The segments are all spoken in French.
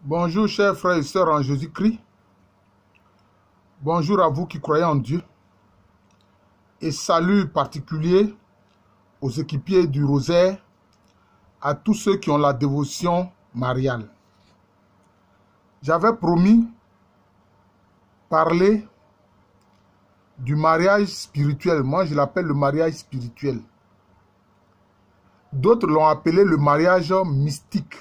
Bonjour chers frères et sœurs en Jésus-Christ. Bonjour à vous qui croyez en Dieu. Et salut particulier aux équipiers du rosaire, à tous ceux qui ont la dévotion mariale. J'avais promis parler du mariage spirituel. Moi, je l'appelle le mariage spirituel. D'autres l'ont appelé le mariage mystique.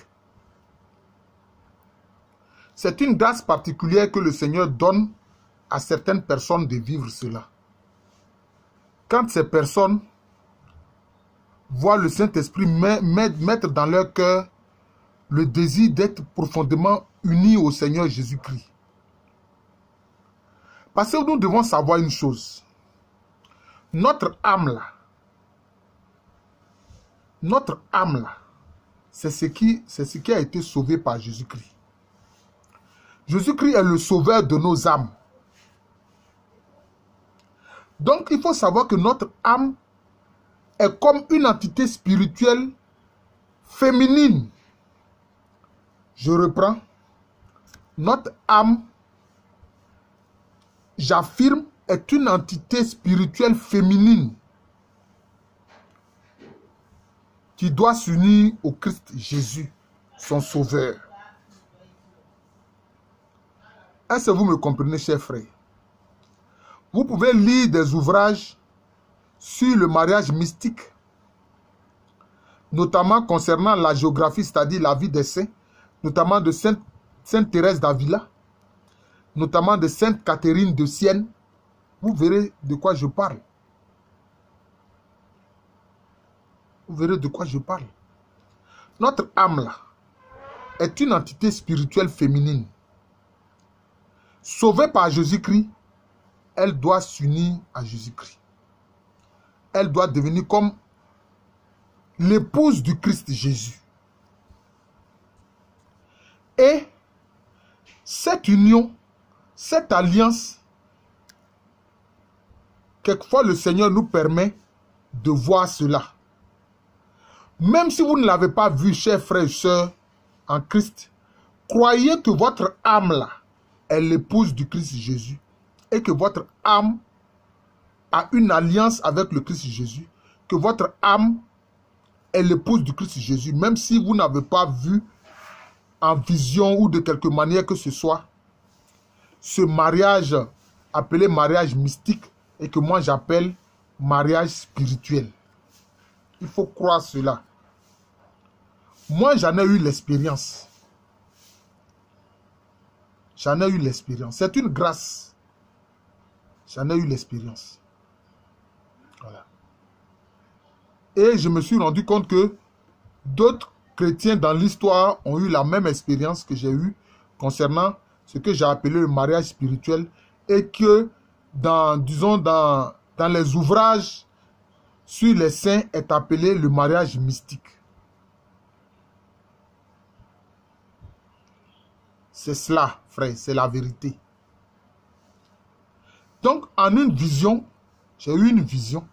C'est une grâce particulière que le Seigneur donne à certaines personnes de vivre cela. Quand ces personnes voient le Saint-Esprit mettre dans leur cœur le désir d'être profondément unis au Seigneur Jésus-Christ. Parce que nous devons savoir une chose. Notre âme là, c'est ce qui a été sauvé par Jésus-Christ. Jésus-Christ est le sauveur de nos âmes. Donc, il faut savoir que notre âme est comme une entité spirituelle féminine. Je reprends. Notre âme, j'affirme, est une entité spirituelle féminine qui doit s'unir au Christ Jésus, son sauveur. Est-ce que vous me comprenez, chers frères? Vous pouvez lire des ouvrages sur le mariage mystique, notamment concernant la géographie, c'est-à-dire la vie des saints, notamment de Sainte Thérèse d'Avila, notamment de Sainte Catherine de Sienne. Vous verrez de quoi je parle. Vous verrez de quoi je parle. Notre âme là est une entité spirituelle féminine. Sauvée par Jésus-Christ, elle doit s'unir à Jésus-Christ. Elle doit devenir comme l'épouse du Christ Jésus. Et cette union, cette alliance, quelquefois le Seigneur nous permet de voir cela. Même si vous ne l'avez pas vu, chers frères et sœurs en Christ, croyez que votre âme là est l'épouse du Christ Jésus et que votre âme a une alliance avec le Christ Jésus, que votre âme est l'épouse du Christ Jésus, même si vous n'avez pas vu en vision ou de quelque manière que ce soit ce mariage appelé mariage mystique et que moi j'appelle mariage spirituel. Il faut croire cela. Moi j'en ai eu l'expérience. J'en ai eu l'expérience. C'est une grâce. J'en ai eu l'expérience. Voilà. Et je me suis rendu compte que d'autres chrétiens dans l'histoire ont eu la même expérience que j'ai eue concernant ce que j'ai appelé le mariage spirituel et que dans les ouvrages sur les saints est appelé le mariage mystique. C'est cela, frère, c'est la vérité. Donc, en une vision, j'ai eu une vision.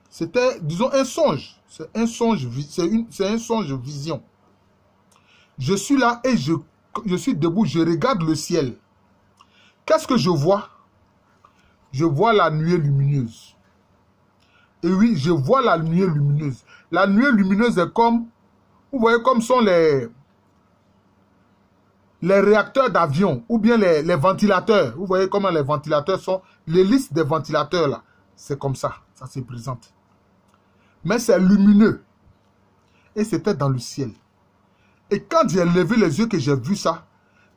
C'était, disons, un songe. C'est un songe vision. Je suis là et je suis debout, je regarde le ciel. Qu'est-ce que je vois? Je vois la nuée lumineuse. Et oui, je vois la nuée lumineuse. La nuée lumineuse est comme, vous voyez comme sont les réacteurs d'avion ou bien les ventilateurs. Vous voyez comment les ventilateurs sont, l'hélice des ventilateurs là. C'est comme ça se présente. Mais c'est lumineux. Et c'était dans le ciel. Et quand j'ai levé les yeux que j'ai vu ça,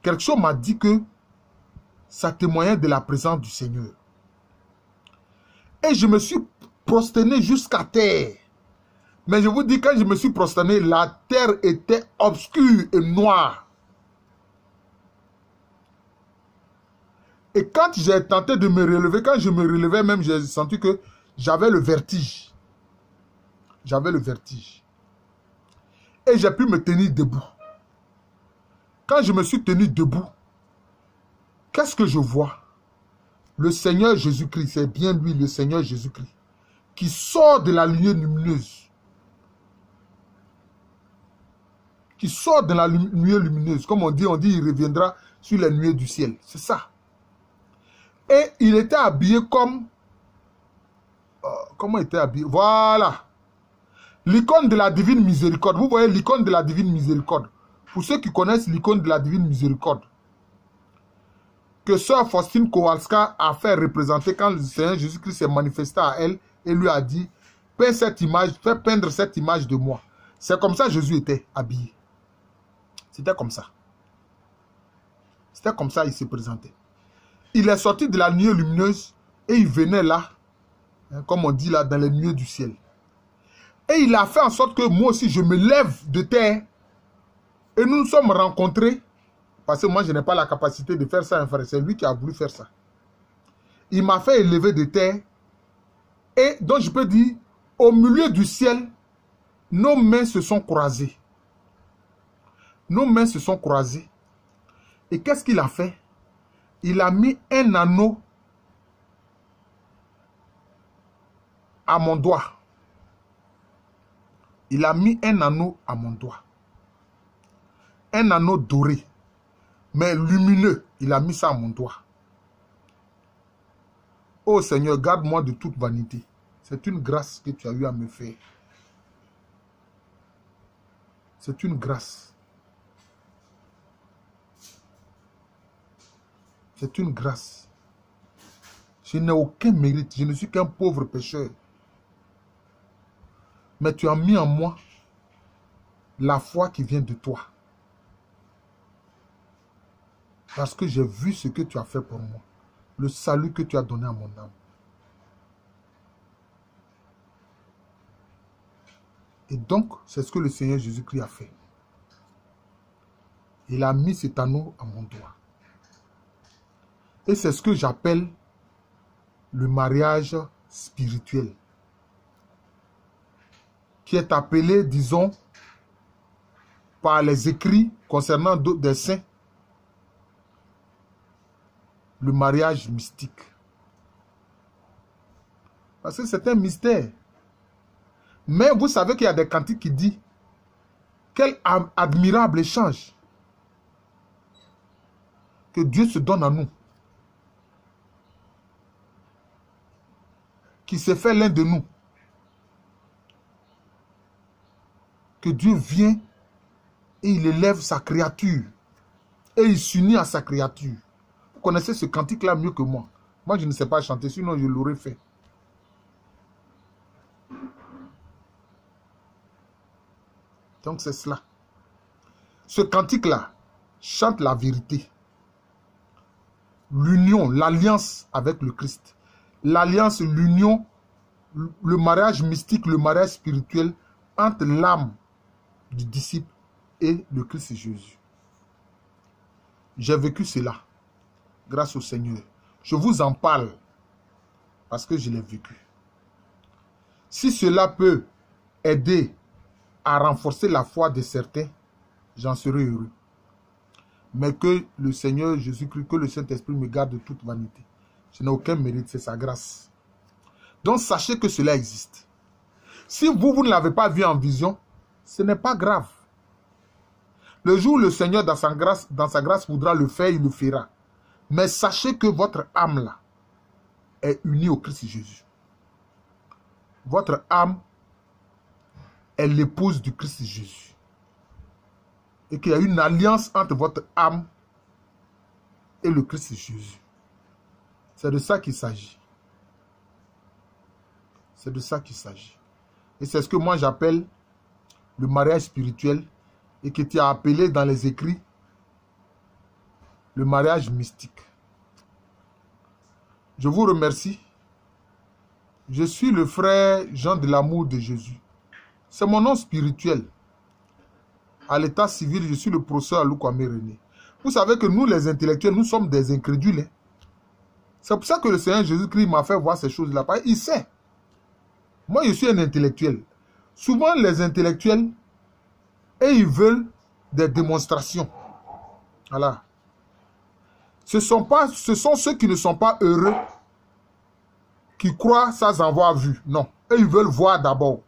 quelque chose m'a dit que ça témoignait de la présence du Seigneur. Et je me suis prosterné jusqu'à terre. Mais je vous dis, quand je me suis prosterné, la terre était obscure et noire. Et quand j'ai tenté de me relever, quand je me relevais même, j'ai senti que j'avais le vertige. J'avais le vertige. Et j'ai pu me tenir debout. Quand je me suis tenu debout, qu'est-ce que je vois? Le Seigneur Jésus-Christ, c'est bien lui, le Seigneur Jésus-Christ, qui sort de la lumière lumineuse. qui sort de la nuée lumineuse. Comme on dit, il reviendra sur les nuées du ciel. C'est ça. Et il était habillé comme... comment il était habillé? Voilà. L'icône de la divine miséricorde. Vous voyez l'icône de la divine miséricorde. Pour ceux qui connaissent l'icône de la divine miséricorde, que sœur Faustine Kowalska a fait représenter quand le Seigneur Jésus-Christ s'est manifesté à elle et lui a dit, peins cette image, fais peindre cette image de moi. C'est comme ça que Jésus était habillé. C'était comme ça. C'était comme ça qu'il se présentait. Il est sorti de la nuée lumineuse et il venait là, hein, comme on dit là, dans les nuées du ciel. Et il a fait en sorte que moi aussi, je me lève de terre. Et nous nous sommes rencontrés. Parce que moi, je n'ai pas la capacité de faire ça, hein, frère. C'est lui qui a voulu faire ça. Il m'a fait élever de terre. Et donc, je peux dire, au milieu du ciel, nos mains se sont croisées. Nos mains se sont croisées. Et qu'est-ce qu'il a fait? Il a mis un anneau à mon doigt. Il a mis un anneau à mon doigt. Un anneau doré, mais lumineux. Il a mis ça à mon doigt. Oh Seigneur, garde-moi de toute vanité. C'est une grâce que tu as eu à me faire. C'est une grâce. C'est une grâce. Je n'ai aucun mérite. Je ne suis qu'un pauvre pécheur. Mais tu as mis en moi la foi qui vient de toi. Parce que j'ai vu ce que tu as fait pour moi. Le salut que tu as donné à mon âme. Et donc, c'est ce que le Seigneur Jésus-Christ a fait. Il a mis cet anneau à mon doigt. Et c'est ce que j'appelle le mariage spirituel. Qui est appelé, disons, par les écrits concernant des saints, le mariage mystique. Parce que c'est un mystère. Mais vous savez qu'il y a des cantiques qui disent quel admirable échange que Dieu se donne à nous. Qui se fait l'un de nous. Que Dieu vient et il élève sa créature. Et il s'unit à sa créature. Vous connaissez ce cantique-là mieux que moi. Moi, je ne sais pas chanter, sinon je l'aurais fait. Donc c'est cela. Ce cantique-là chante la vérité. L'union, l'alliance avec le Christ. L'alliance, l'union, le mariage mystique, le mariage spirituel entre l'âme du disciple et le Christ Jésus. J'ai vécu cela grâce au Seigneur. Je vous en parle parce que je l'ai vécu. Si cela peut aider à renforcer la foi de certains, j'en serai heureux. Mais que le Seigneur Jésus-Christ, que le Saint-Esprit me garde de toute vanité. Je n'ai aucun mérite, c'est sa grâce. Donc sachez que cela existe. Si vous ne l'avez pas vu en vision, ce n'est pas grave. Le jour où le Seigneur, dans sa grâce, voudra le faire, il le fera. Mais sachez que votre âme là est unie au Christ Jésus. Votre âme est l'épouse du Christ Jésus. Et qu'il y a une alliance entre votre âme et le Christ Jésus. C'est de ça qu'il s'agit. C'est de ça qu'il s'agit. Et c'est ce que moi j'appelle le mariage spirituel et qui était appelé dans les écrits le mariage mystique. Je vous remercie. Je suis le frère Jean de l'amour de Jésus. C'est mon nom spirituel. À l'état civil, je suis le professeur Aloukwame René. Vous savez que nous, les intellectuels, nous sommes des incrédules. Hein? C'est pour ça que le Seigneur Jésus-Christ m'a fait voir ces choses-là. Il sait. Moi, je suis un intellectuel. Souvent, les intellectuels, et ils veulent des démonstrations. Voilà. Ce sont ceux qui ne sont pas heureux qui croient sans avoir vu. Non. Et ils veulent voir d'abord.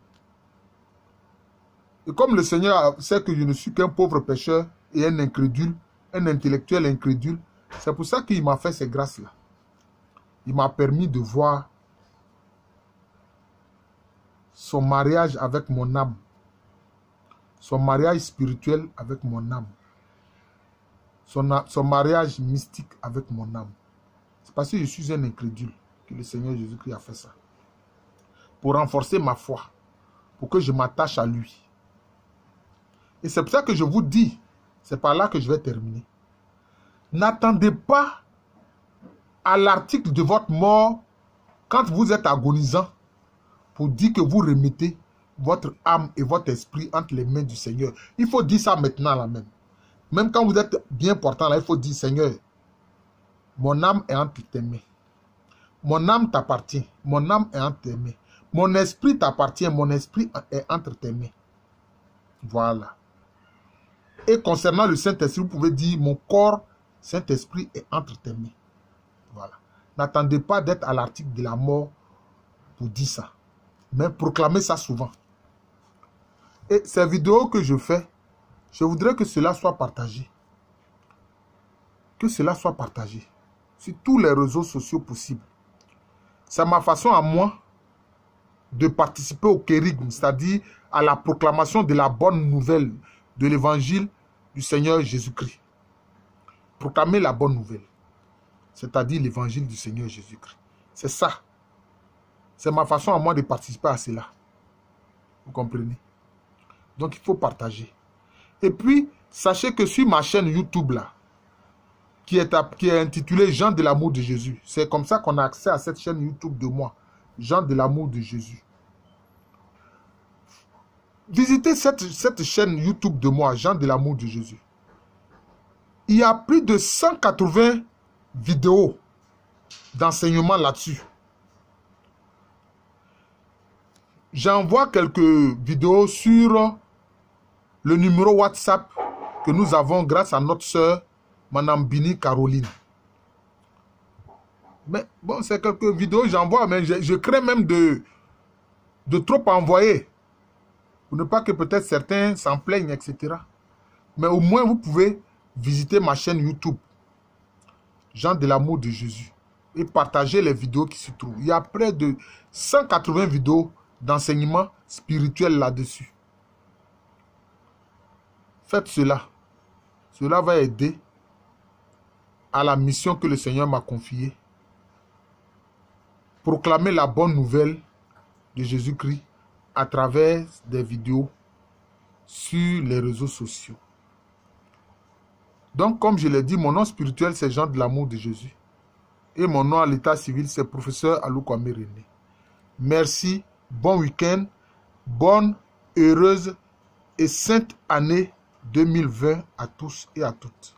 Et comme le Seigneur sait que je ne suis qu'un pauvre pécheur et un incrédule, un intellectuel incrédule, c'est pour ça qu'il m'a fait ces grâces-là. Il m'a permis de voir son mariage avec mon âme. Son mariage spirituel avec mon âme. Son mariage mystique avec mon âme. C'est parce que je suis un incrédule que le Seigneur Jésus-Christ a fait ça. Pour renforcer ma foi. Pour que je m'attache à lui. Et c'est pour ça que je vous dis, c'est par là que je vais terminer. N'attendez pas à l'article de votre mort quand vous êtes agonisant pour dire que vous remettez votre âme et votre esprit entre les mains du Seigneur. Il faut dire ça maintenant là même. Même quand vous êtes bien portant là, il faut dire Seigneur, mon âme est entre tes mains. Mon âme t'appartient. Mon âme est entre tes mains. Mon esprit t'appartient. Mon esprit est entre tes mains. Voilà. Et concernant le Saint-Esprit, vous pouvez dire mon corps, Saint-Esprit est entre tes mains. Voilà. N'attendez pas d'être à l'article de la mort pour dire ça. Mais proclamez ça souvent. Et ces vidéos que je fais, je voudrais que cela soit partagé. Que cela soit partagé sur tous les réseaux sociaux possibles. C'est ma façon à moi de participer au kérigme, c'est-à-dire à la proclamation de la bonne nouvelle de l'évangile du Seigneur Jésus-Christ. Proclamer la bonne nouvelle, c'est-à-dire l'évangile du Seigneur Jésus-Christ. C'est ça. C'est ma façon à moi de participer à cela. Vous comprenez? Donc il faut partager. Et puis, sachez que sur ma chaîne YouTube là, qui est intitulée Jean de l'amour de Jésus. C'est comme ça qu'on a accès à cette chaîne YouTube de moi. Jean de l'amour de Jésus. Visitez cette chaîne YouTube de moi, Jean de l'amour de Jésus. Il y a plus de 180 vidéos d'enseignement là-dessus. J'envoie quelques vidéos sur le numéro WhatsApp que nous avons grâce à notre sœur, Madame Bini Caroline. Mais bon, c'est quelques vidéos que j'envoie, mais je crains même de trop envoyer. Pour ne pas que peut-être certains s'en plaignent, etc. Mais au moins, vous pouvez visiter ma chaîne YouTube, Jean de l'amour de Jésus, et partager les vidéos qui se trouvent. Il y a près de 180 vidéos d'enseignement spirituel là-dessus. Faites cela. Cela va aider à la mission que le Seigneur m'a confiée. Proclamer la bonne nouvelle de Jésus-Christ à travers des vidéos sur les réseaux sociaux. Donc, comme je l'ai dit, mon nom spirituel, c'est Jean de l'amour de Jésus. Et mon nom à l'état civil, c'est professeur Aloukwame René. Merci, bon week-end, bonne, heureuse et sainte année 2020 à tous et à toutes.